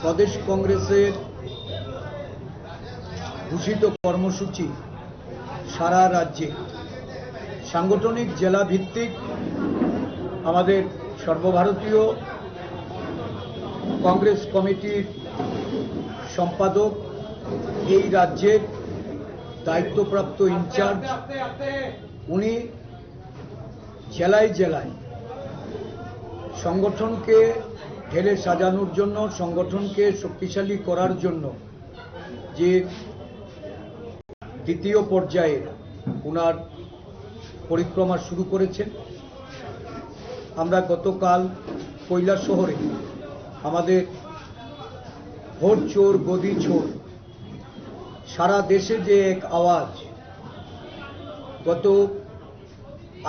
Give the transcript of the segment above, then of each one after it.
প্রদেশ কংগ্রেসের ঘোষিত কর্মসূচি সারা রাজ্যে সাংগঠনিক জেলা ভিত্তিক আমাদের সর্বভারতীয় কংগ্রেস কমিটির সম্পাদক এই রাজ্যের দায়িত্বপ্রাপ্ত ইনচার্জ উনি জেলায় জেলায় সংগঠনকে ঢেলে সাজানোর জন্য, সংগঠনকে শক্তিশালী করার জন্য যে দ্বিতীয় পর্যায়ে ওনার পরিক্রমা শুরু করেছেন। আমরা গতকাল কৈলাসহরে আমাদের ভোট চোর গদি চোর সারা দেশে যে এক আওয়াজ, গত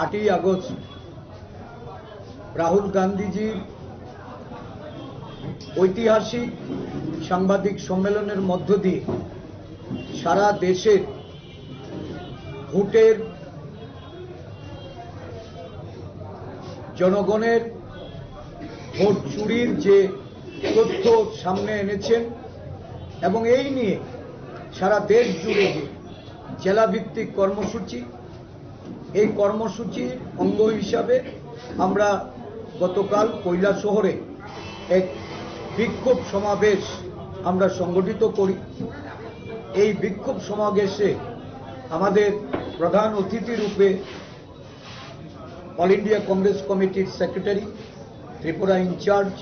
8ই আগস্ট রাহুল গান্ধীজির ঐতিহাসিক সাংবাদিক সম্মেলনের মধ্য দিয়ে সারা দেশের ভোটের জনগণের ভোট চুরির যে তথ্য সামনে এনেছেন এবং এই নিয়ে সারা দেশ জুড়ে যে জেলাভিত্তিক কর্মসূচি, এই কর্মসূচির অঙ্গ হিসাবে আমরা গতকাল কৈলাসহরে এক বিক্ষোভ সমাবেশ আমরা সংগঠিত করি। এই বিক্ষোভ সমাবেশে আমাদের প্রধান অতিথি রূপে অল ইন্ডিয়া কংগ্রেস কমিটির সেক্রেটারি, ত্রিপুরা ইনচার্জ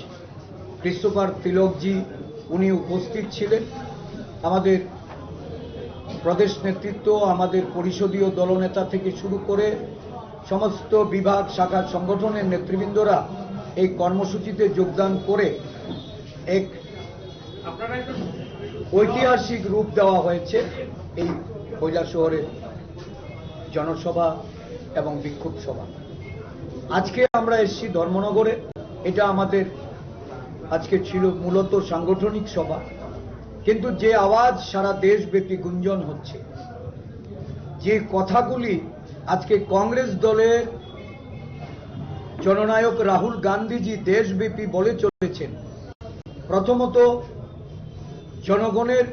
ক্রিস্টোফার তিলকজি উনি উপস্থিত ছিলেন। আমাদের প্রদেশ নেতৃত্ব, আমাদের পরিষদীয় দলনেতা থেকে শুরু করে সমস্ত বিভাগ শাখা সংগঠনের নেতৃবৃন্দরা এই কর্মসূচিতে যোগদান করে এক ঐতিহাসিক রূপ দেওয়া হয়েছে এই কৈলাসহরের জনসভা এবং বিক্ষোভ সভা। আজকে আমরা এসেছি ধর্মনগরে, এটা আমাদের আজকে ছিল মূলত সাংগঠনিক সভা, কিন্তু যে আওয়াজ সারা দেশব্যাপী গুঞ্জন হচ্ছে, যে কথাগুলি আজকে কংগ্রেস দলের জননায়ক রাহুল গান্ধীজি দেশব্যাপী বলে চলেছেন, প্রথমত জনগণের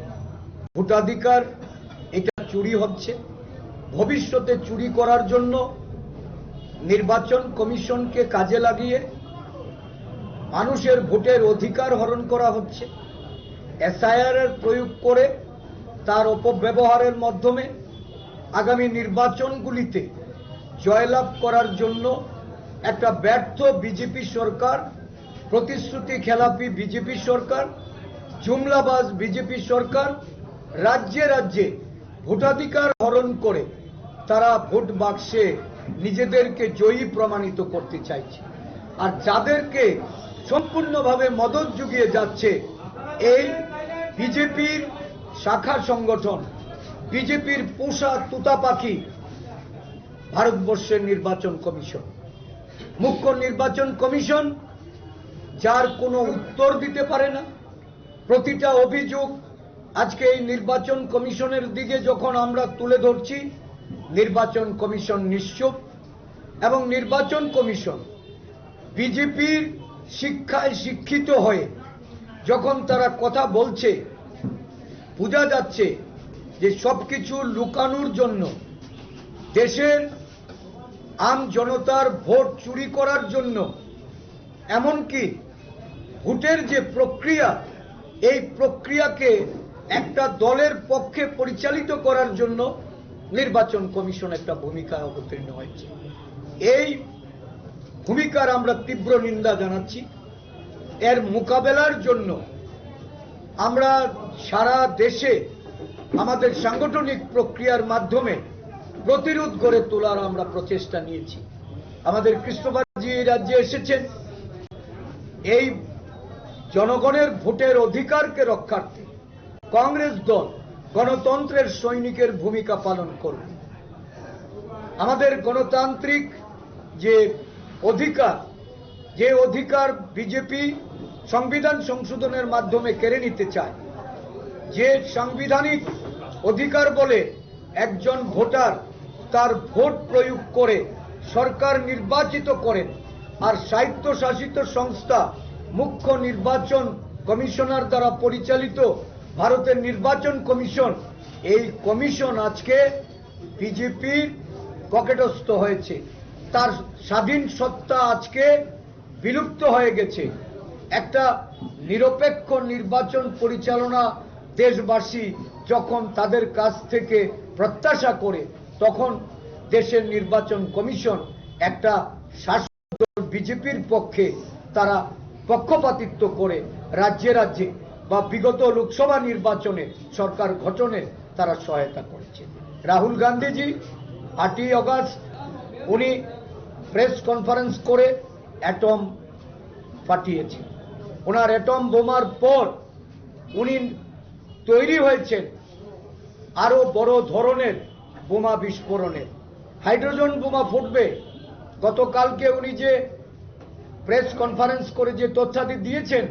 ভোটাধিকার এটা চুরি হচ্ছে, ভবিষ্যতে চুরি করার জন্য নির্বাচন কমিশনকে কাজে লাগিয়ে মানুষের ভোটের অধিকার হরণ করা হচ্ছে, এসআইআর এর প্রয়োগ করে তার অপব্যবহারের মাধ্যমে আগামী নির্বাচনগুলিতে জয়লাভ করার জন্য একটা ব্যর্থ বিজেপি সরকার, প্রতিশ্রুতি খেলাপি বিজেপি সরকার, জুমলাবাজ বিজেপি সরকার রাজ্যে রাজ্যে ভোটাধিকার হরণ করে তারা ভোট বাক্সে নিজেদেরকে জয়ী প্রমাণিত করতে চাইছে। আর যাদেরকে সম্পূর্ণভাবে মদত জুগিয়ে যাচ্ছে এই বিজেপির শাখা সংগঠন, বিজেপির পোষা তুতা পাখি ভারতবর্ষের নির্বাচন কমিশন, মুখ্য নির্বাচন কমিশন, যার কোনো উত্তর দিতে পারে না। প্রতিটা অভিযোগ আজকে এই নির্বাচন কমিশনের দিকে যখন আমরা তুলে ধরছি, নির্বাচন কমিশন নিশ্চুপ এবং নির্বাচন কমিশন বিজেপির শিক্ষায় শিক্ষিত হয়ে যখন তারা কথা বলছে, বোঝা যাচ্ছে যে সবকিছু লুকানোর জন্য, দেশের আম জনতার ভোট চুরি করার জন্য, এমনকি ভোটের যে প্রক্রিয়া, এই প্রক্রিয়াকে একটা দলের পক্ষে পরিচালিত করার জন্য নির্বাচন কমিশন একটা ভূমিকা অবতীর্ণ হয়েছে। এই ভূমিকার আমরা তীব্র নিন্দা জানাচ্ছি। এর মোকাবেলার জন্য আমরা সারা দেশে আমাদের সাংগঠনিক প্রক্রিয়ার মাধ্যমে প্রতিরোধ গড়ে তোলার আমরা প্রচেষ্টা নিয়েছি। আমাদের কৃষ্ণবাজি রাজ্যে এসেছেন এই জনগণের ভোটের অধিকারকে রক্ষার্থে কংগ্রেস দল গণতন্ত্রের সৈনিকের ভূমিকা পালন করবে। আমাদের গণতান্ত্রিক যে অধিকার বিজেপি সংবিধান সংশোধনের মাধ্যমে কেড়ে নিতে চায়, যে সাংবিধানিক অধিকার বলে একজন ভোটার তার ভোট প্রয়োগ করে সরকার নির্বাচিত করেন, আর স্বায়ত্তশাসিত সংস্থা মুখ্য নির্বাচন কমিশনার দ্বারা পরিচালিত ভারতের নির্বাচন কমিশন, এই কমিশন আজকে বিজেপির পকেটস্থ হয়েছে। তার স্বাধীন সত্তা আজকে বিলুপ্ত হয়ে গেছে। একটা নিরপেক্ষ নির্বাচন পরিচালনা দেশবাসী যখন তাদের কাছ থেকে প্রত্যাশা করে, তখন দেশের নির্বাচন কমিশন একটা শাসক দল বিজেপির পক্ষে তারা পক্ষপাতিত্ব করে রাজ্যে রাজ্যে বা বিগত লোকসভা নির্বাচনে সরকার গঠনে তারা সহায়তা করেছে। রাহুল গান্ধীজি 8ই অগস্ট উনি প্রেস কনফারেন্স করে অ্যাটম ফাটিয়েছেন। ওনার অ্যাটম বোমার পর উনি তৈরি হয়েছেন আরো বড় ধরনের বোমা বিস্ফোরণের। হাইড্রোজেন বোমা ফুটবে। গতকালকে উনি যে প্রেস কনফারেন্স করে যে তথ্যাদি দিয়েছেন,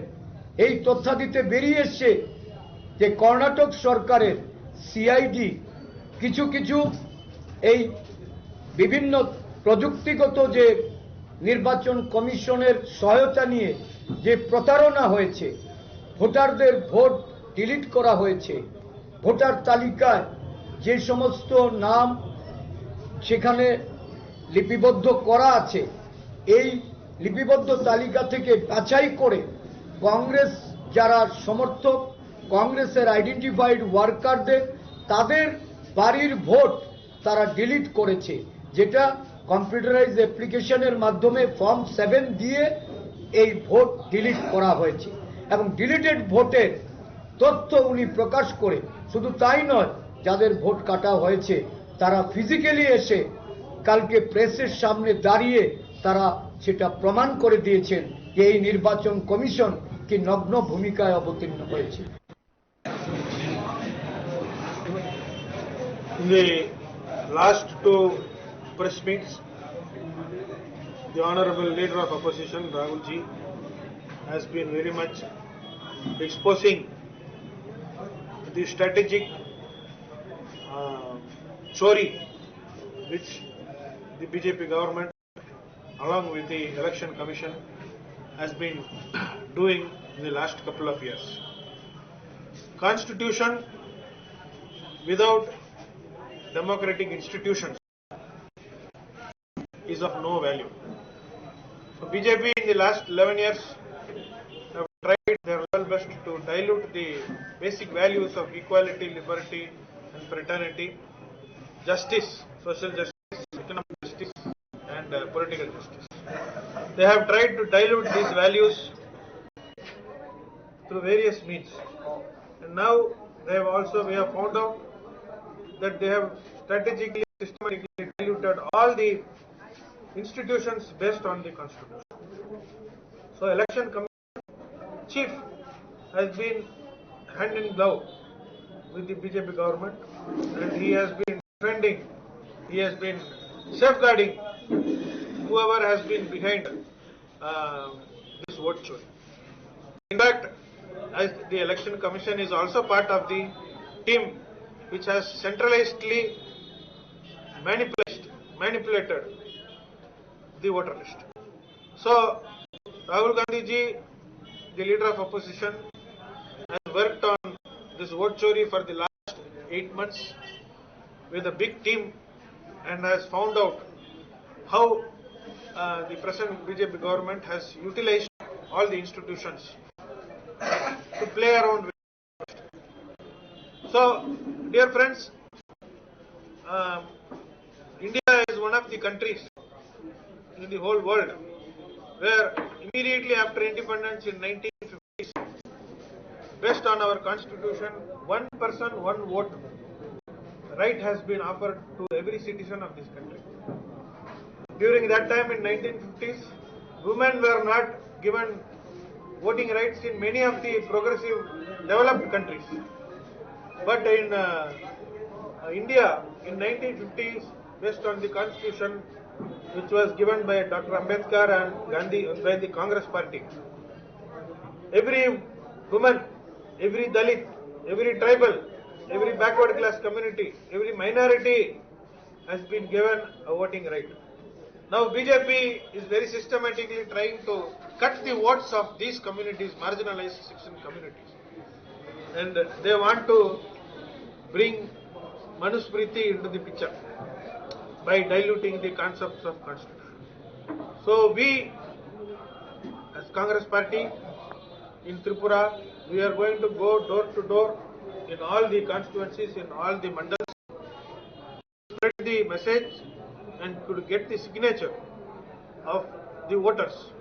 এই তথ্যাদিতে বেরিয়ে এসছে যে কর্ণাটক সরকারের সিআইডি কিছু কিছু এই বিভিন্ন প্রযুক্তিগত যে নির্বাচন কমিশনের সহায়তা নিয়ে যে প্রতারণা হয়েছে, ভোটারদের ভোট ডিলিট করা হয়েছে, ভোটার তালিকায় যে সমস্ত নাম সেখানে লিপিবদ্ধ করা আছে, এই লিপিবদ্ধ তালিকা থেকে বাছাই করে কংগ্রেস যারা সমর্থক, কংগ্রেসের আইডেন্টিফাইড ওয়ার্কারদের তাদের বাড়ির ভোট তারা ডিলিট করেছে, যেটা কম্পিউটারাইজ অ্যাপ্লিকেশনের মাধ্যমে ফর্ম 7 দিয়ে এই ভোট ডিলিট করা হয়েছে। এবং ডিলিটেড ভোটের তথ্য উনি প্রকাশ করে শুধু তাই নয়, যাদের ভোট কাটা হয়েছে তারা ফিজিক্যালি এসে কালকে প্রেসের সামনে দাঁড়িয়ে তারা সেটা প্রমাণ করে দিয়েছেন যে এই নির্বাচন কমিশন কি নগ্ন ভূমিকায় অবতীর্ণ হয়েছে। In the last two press meets, the Honorable Leader of Opposition, Rahul Ji, has been very much exposing the strategic story which the BJP government, along with the Election Commission, has been doing in the last couple of years. Constitution without democratic institutions is of no value. So BJP in the last 11 years have tried their level best to dilute the basic values of equality, liberty and fraternity, justice, social justice, economic justice and political justice. They have tried to dilute these values through various means, and now we have found out that they have strategically, systematically diluted all the institutions based on the constitution. So election commission chief has been hand in glove with the BJP government, and he has been defending, he has been safeguarding whoever has been behind this vote chori. In fact, as the election commission is also part of the team which has centralizedly manipulated the voter list. So Rahul Gandhi ji, the leader of opposition, has worked on this vote chori for the last 8 months with a big team and has found out how the present BJP government has utilized all the institutions to play around with. So, dear friends, India is one of the countries in the whole world where immediately after independence in 1950s, based on our constitution, one person, one vote right has been offered to every citizen of this country. During that time in 1950s, women were not given voting rights in many of the progressive developed countries. But in India in 1950s, based on the constitution which was given by Dr. Ambedkar and Gandhi by the Congress party, every woman, every Dalit, every tribal, every backward class community, every minority has been given a voting right. Now BJP is very systematically trying to cut the votes of these communities, marginalized section communities. And they want to bring Manusmriti into the picture by diluting the concepts of constitution. So we, as Congress party in Tripura, we are going to go door to door in all the constituencies, in all the mandals, spread the message and could get the signature of the voters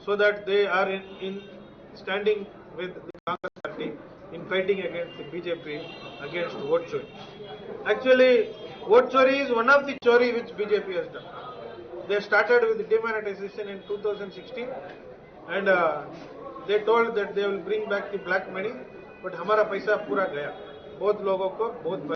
so that they are in standing with the Congress party in fighting against the BJP, against vote chori. Actually, vote chori is one of the chori which BJP has done. They started with demonetization in 2016 and they told that they will bring back the black money, but हमारा पैसा पूरा गया. बहुत लोगों को बहुत